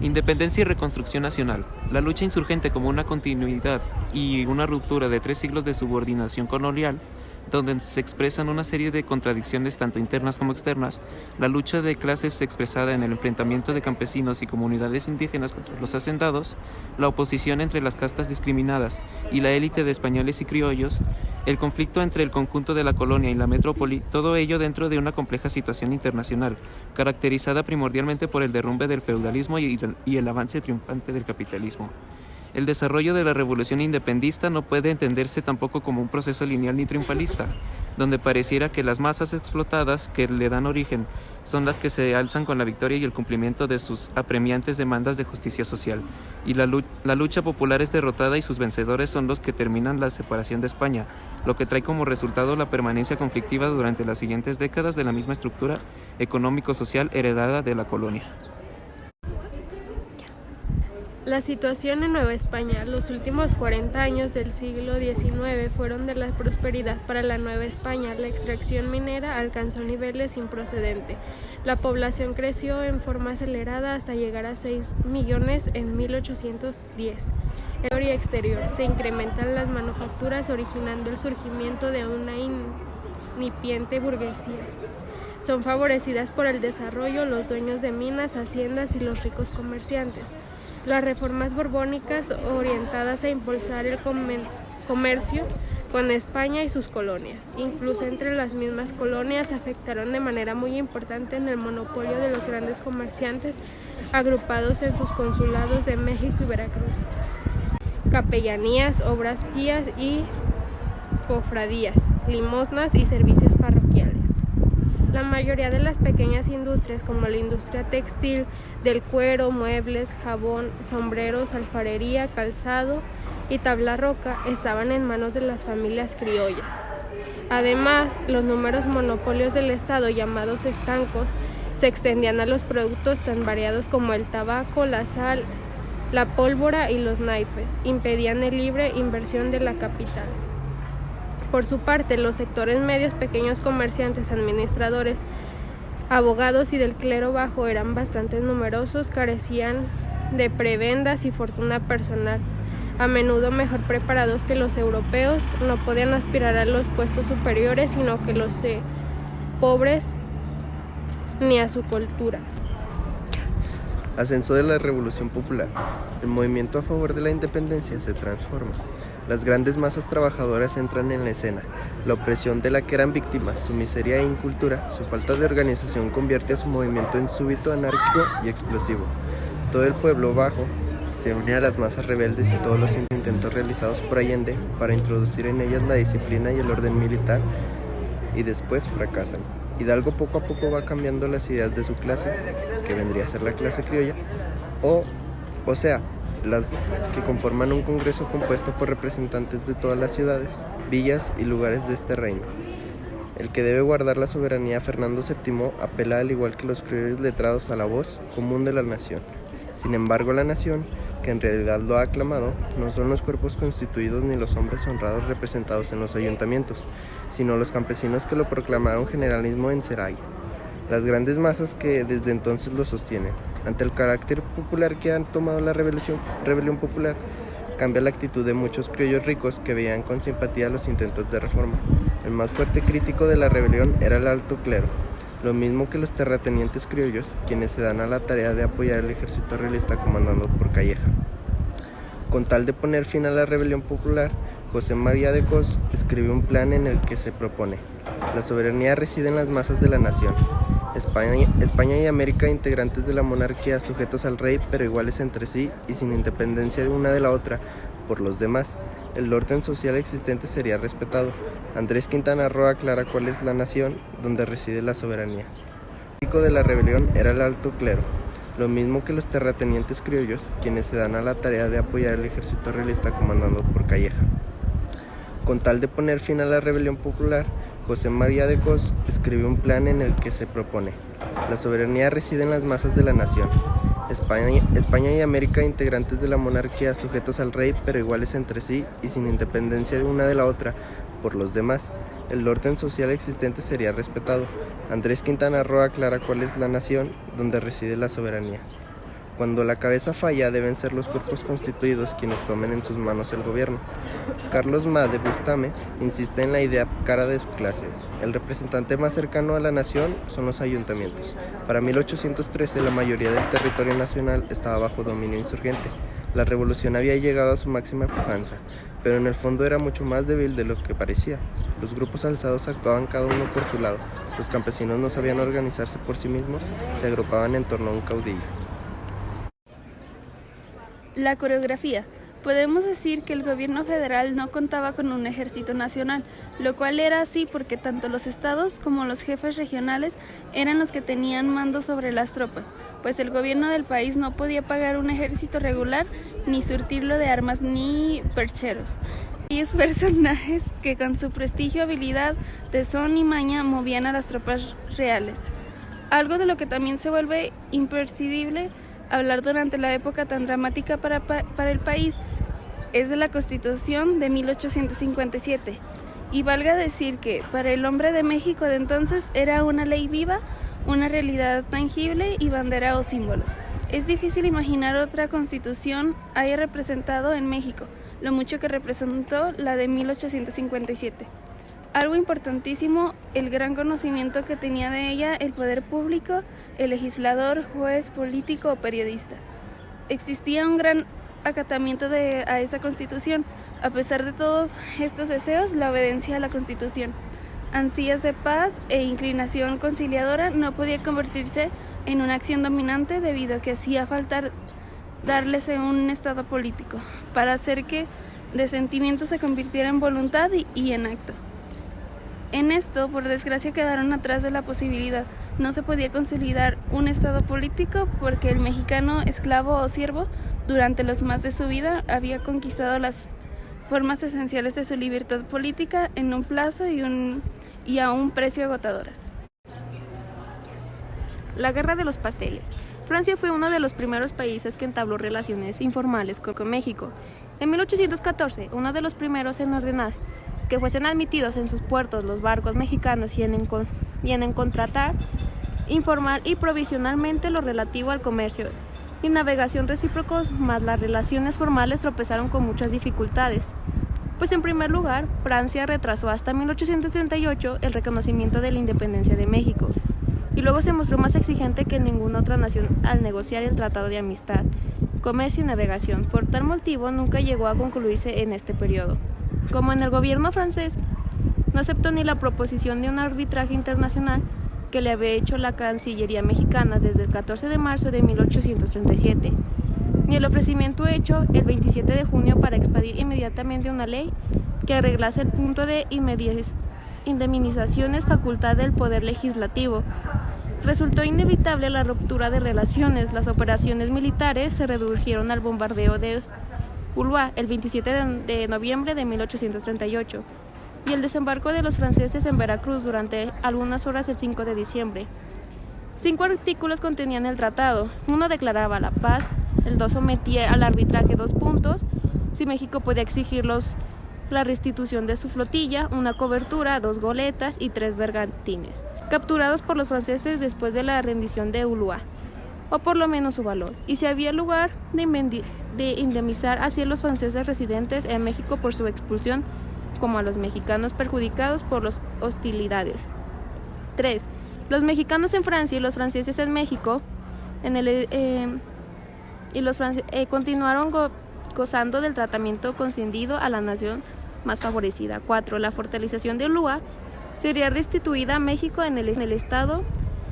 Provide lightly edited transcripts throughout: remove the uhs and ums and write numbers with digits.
Independencia y reconstrucción nacional. La lucha insurgente como una continuidad y una ruptura de 3 siglos de subordinación colonial, donde se expresan una serie de contradicciones tanto internas como externas, la lucha de clases expresada en el enfrentamiento de campesinos y comunidades indígenas contra los hacendados, la oposición entre las castas discriminadas y la élite de españoles y criollos, el conflicto entre el conjunto de la colonia y la metrópoli, todo ello dentro de una compleja situación internacional, caracterizada primordialmente por el derrumbe del feudalismo y el avance triunfante del capitalismo. El desarrollo de la revolución independentista no puede entenderse tampoco como un proceso lineal ni triunfalista, donde pareciera que las masas explotadas que le dan origen son las que se alzan con la victoria y el cumplimiento de sus apremiantes demandas de justicia social, y la lucha popular es derrotada y sus vencedores son los que terminan la separación de España, lo que trae como resultado la permanencia conflictiva durante las siguientes décadas de la misma estructura económico-social heredada de la colonia. La situación en Nueva España. Los últimos 40 años del siglo XIX fueron de la prosperidad para la Nueva España. La extracción minera alcanzó niveles sin precedente. La población creció en forma acelerada hasta llegar a 6 millones en 1810. En teoría exterior, se incrementan las manufacturas originando el surgimiento de una incipiente burguesía. Son favorecidas por el desarrollo los dueños de minas, haciendas y los ricos comerciantes. Las reformas borbónicas orientadas a impulsar el comercio con España y sus colonias, incluso entre las mismas colonias, afectaron de manera muy importante en el monopolio de los grandes comerciantes agrupados en sus consulados de México y Veracruz, capellanías, obras pías y cofradías, limosnas y servicios parroquiales. La mayoría de las pequeñas industrias, como la industria textil, del cuero, muebles, jabón, sombreros, alfarería, calzado y tabla roca, estaban en manos de las familias criollas. Además, los numerosos monopolios del Estado, llamados estancos, se extendían a los productos tan variados como el tabaco, la sal, la pólvora y los naipes, impedían la libre inversión de la capital. Por su parte, los sectores medios, pequeños comerciantes, administradores, abogados y del clero bajo eran bastante numerosos, carecían de prebendas y fortuna personal, a menudo mejor preparados que los europeos, no podían aspirar a los puestos superiores, sino que los pobres ni a su cultura. Ascenso de la Revolución Popular. El movimiento a favor de la independencia se transforma. Las grandes masas trabajadoras entran en la escena. La opresión de la que eran víctimas, su miseria e incultura, su falta de organización convierte a su movimiento en súbito, anárquico y explosivo. Todo el pueblo bajo se une a las masas rebeldes y todos los intentos realizados por Allende para introducir en ellas la disciplina y el orden militar y después fracasan. Hidalgo poco a poco va cambiando las ideas de su clase, que vendría a ser la clase criolla, o sea, las que conforman un congreso compuesto por representantes de todas las ciudades, villas y lugares de este reino. El que debe guardar la soberanía, Fernando VII, apela al igual que los criollos letrados a la voz común de la nación. Sin embargo, la nación, que en realidad lo ha aclamado, no son los cuerpos constituidos ni los hombres honrados representados en los ayuntamientos, sino los campesinos que lo proclamaron generalismo en Celaya. Las grandes masas que desde entonces lo sostienen. Ante el carácter popular que han tomado la rebelión popular, cambia la actitud de muchos criollos ricos que veían con simpatía los intentos de reforma. El más fuerte crítico de la rebelión era el alto clero, lo mismo que los terratenientes criollos, quienes se dan a la tarea de apoyar el ejército realista comandado por Calleja. Con tal de poner fin a la rebelión popular, José María de Cos escribe un plan en el que se propone: la soberanía reside en las masas de la nación. España y América, integrantes de la monarquía, sujetas al rey, pero iguales entre sí y sin independencia de una de la otra. Por los demás, el orden social existente sería respetado. Andrés Quintana Roo aclara cuál es la nación donde reside la soberanía. El crítico de la rebelión era el alto clero, lo mismo que los terratenientes criollos, quienes se dan a la tarea de apoyar el ejército realista comandado por Calleja. Con tal de poner fin a la rebelión popular, José María de Cos escribe un plan en el que se propone: la soberanía reside en las masas de la nación. España y América, integrantes de la monarquía, sujetas al rey, pero iguales entre sí y sin independencia de una de la otra. Por los demás, el orden social existente sería respetado. Andrés Quintana Roo aclara cuál es la nación donde reside la soberanía. Cuando la cabeza falla, deben ser los cuerpos constituidos quienes tomen en sus manos el gobierno. Carlos Ma de Bustame insiste en la idea cara de su clase. El representante más cercano a la nación son los ayuntamientos. Para 1813, la mayoría del territorio nacional estaba bajo dominio insurgente. La revolución había llegado a su máxima pujanza, pero en el fondo era mucho más débil de lo que parecía. Los grupos alzados actuaban cada uno por su lado. Los campesinos no sabían organizarse por sí mismos, se agrupaban en torno a un caudillo. La coreografía. Podemos decir que el gobierno federal no contaba con un ejército nacional, lo cual era así porque tanto los estados como los jefes regionales eran los que tenían mando sobre las tropas, pues el gobierno del país no podía pagar un ejército regular ni surtirlo de armas ni percheros. Y es personajes que con su prestigio, habilidad, tesón y maña movían a las tropas reales. Algo de lo que también se vuelve imprescindible hablar durante la época tan dramática para el país es de la Constitución de 1857. Y valga decir que para el hombre de México de entonces era una ley viva, una realidad tangible y bandera o símbolo. Es difícil imaginar otra constitución haya representado en México lo mucho que representó la de 1857. Algo importantísimo, el gran conocimiento que tenía de ella el poder público, el legislador, juez, político o periodista. Existía un gran acatamiento a esa constitución. A pesar de todos estos deseos, la obediencia a la constitución, ansias de paz e inclinación conciliadora no podía convertirse en una acción dominante debido a que hacía falta darles un estado político para hacer que de sentimiento se convirtiera en voluntad y en acto. En esto, por desgracia, quedaron atrás de la posibilidad. No se podía consolidar un estado político porque el mexicano, esclavo o siervo, durante los más de su vida había conquistado las formas esenciales de su libertad política en un plazo y a un precio agotadoras. La Guerra de los Pasteles. Francia fue uno de los primeros países que entabló relaciones informales con México. En 1814, uno de los primeros en ordenar que fuesen admitidos en sus puertos los barcos mexicanos y en contratar informal y provisionalmente lo relativo al comercio y navegación recíprocos, más las relaciones formales tropezaron con muchas dificultades. Pues en primer lugar, Francia retrasó hasta 1838 el reconocimiento de la independencia de México, y luego se mostró más exigente que ninguna otra nación al negociar el Tratado de Amistad, Comercio y Navegación. Por tal motivo, nunca llegó a concluirse en este periodo. Como en el gobierno francés, no aceptó ni la proposición de un arbitraje internacional que le había hecho la Cancillería mexicana desde el 14 de marzo de 1837, ni el ofrecimiento hecho el 27 de junio para expedir inmediatamente una ley que arreglase el punto de indemnizaciones, facultad del Poder Legislativo. Resultó inevitable la ruptura de relaciones. Las operaciones militares se redujeron al bombardeo de Ulúa el 27 de noviembre de 1838 y el desembarco de los franceses en Veracruz durante algunas horas el 5 de diciembre. 5 artículos contenían el tratado. Uno declaraba la paz, el 2 sometía al arbitraje 2 puntos, si México podía exigir la restitución de su flotilla, una cobertura, 2 goletas y 3 bergantines, capturados por los franceses después de la rendición de Ulúa, o por lo menos su valor, y si había lugar de indemnizar así a los franceses residentes en México por su expulsión, como a los mexicanos perjudicados por las hostilidades. 3. Los mexicanos en Francia y los franceses en México continuaron gozando del tratamiento concedido a la nación más favorecida. 4. La fortificación de Ulúa sería restituida a México en el estado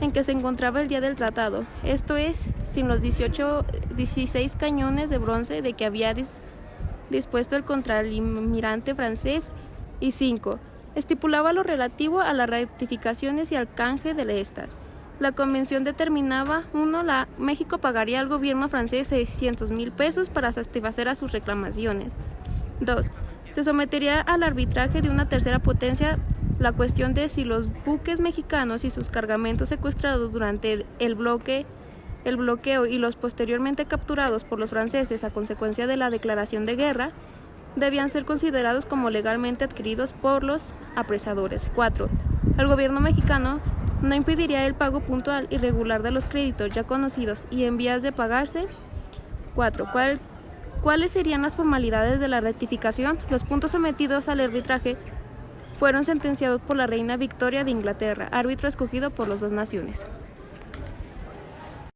en que se encontraba el día del tratado, esto es, sin los 16 cañones de bronce de que había dispuesto el contraalmirante francés. Y 5. Estipulaba lo relativo a las ratificaciones y al canje de estas. La convención determinaba: 1. México pagaría al gobierno francés 600,000 pesos para satisfacer a sus reclamaciones. 2. Se sometería al arbitraje de una tercera potencia la cuestión de si los buques mexicanos y sus cargamentos secuestrados durante el bloqueo y los posteriormente capturados por los franceses a consecuencia de la declaración de guerra debían ser considerados como legalmente adquiridos por los apresadores. 4. El gobierno mexicano no impediría el pago puntual y regular de los créditos ya conocidos y en vías de pagarse. 4. ¿Cuáles serían las formalidades de la rectificación? Los puntos sometidos al arbitraje fueron sentenciados por la reina Victoria de Inglaterra, árbitro escogido por las dos naciones.